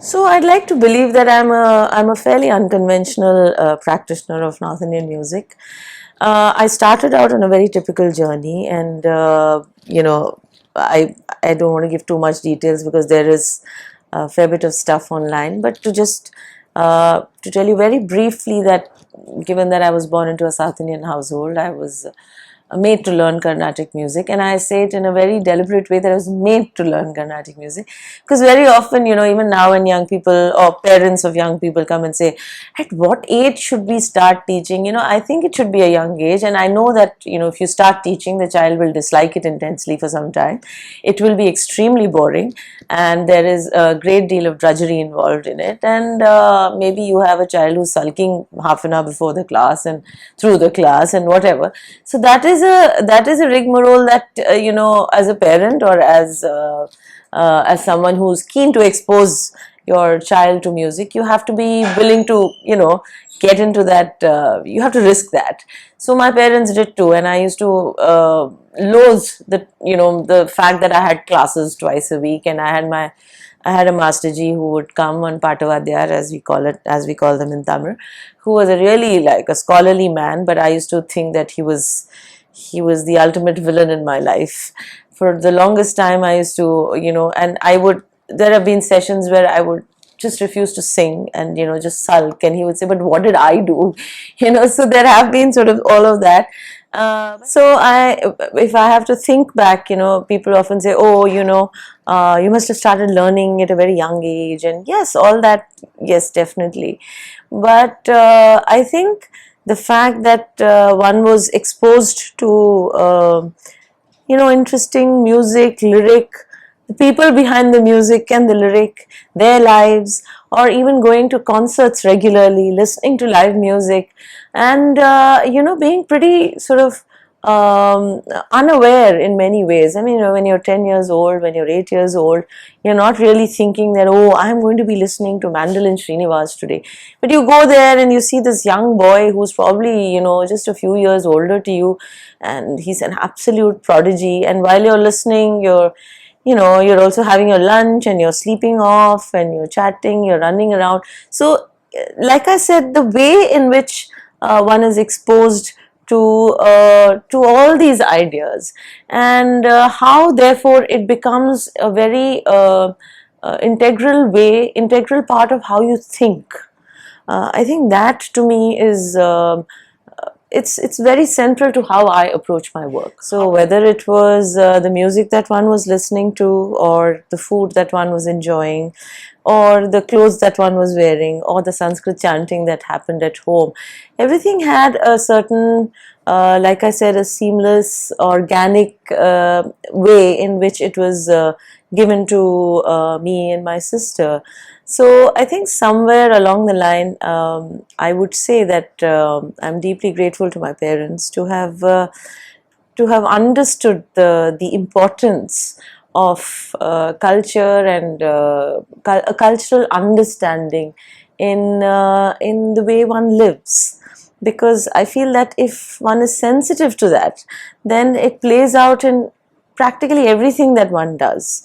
So I'd like to believe that I'm a fairly unconventional practitioner of North Indian music. I started out on a very typical journey, and I don't want to give too much details because there is a fair bit of stuff online. But to tell you very briefly that, given that I was born into a South Indian household, I was made to learn Carnatic music, and I say it in a very deliberate way that I was made to learn Carnatic music, because very often, even now when young people or parents of young people come and say, at what age should we start teaching? I think it should be a young age, and I know that, if you start teaching, the child will dislike it intensely for some time. It will be extremely boring, and there is a great deal of drudgery involved in it, and maybe you have a child who's sulking half an hour before the class and through the class and whatever. So that is a rigmarole that as a parent or as someone who's keen to expose your child to music, you have to be willing to get into that. You have to risk that. So my parents did too, and I used to loathe the fact that I had classes twice a week, and I had a Master Ji who would come on Patavadhyar, as we call them in Tamil, who was a really like a scholarly man, but I used to think that he was the ultimate villain in my life. For the longest time I used to, and there have been sessions where I would just refuse to sing and, just sulk, and he would say, but what did I do? So there have been sort of all of that. If I have to think back, people often say, oh, you must have started learning at a very young age, and yes, all that, yes, definitely. But I think the fact that one was exposed to, interesting music, lyric, the people behind the music and the lyric, their lives, or even going to concerts regularly, listening to live music, and being pretty sort of unaware in many ways. I mean, when you're 10 years old, when you're 8 years old, you're not really thinking that, oh, I'm going to be listening to Mandolin Srinivas today. But you go there and you see this young boy who's probably, just a few years older to you, and he's an absolute prodigy. And while you're listening, you're also having your lunch, and you're sleeping off, and you're chatting, you're running around. So, like I said, the way in which one is exposed to all these ideas, and how therefore it becomes a very integral part of how you think. I think that to me is it's very central to how I approach my work. So whether it was the music that one was listening to, or the food that one was enjoying, or the clothes that one was wearing, or the Sanskrit chanting that happened at home, everything had a certain, like I said, a seamless, organic way in which it was given to me and my sister. So I think somewhere along the line, I would say that I'm deeply grateful to my parents to have understood the importance of culture and a cultural understanding in the way one lives. Because I feel that if one is sensitive to that, then it plays out in practically everything that one does.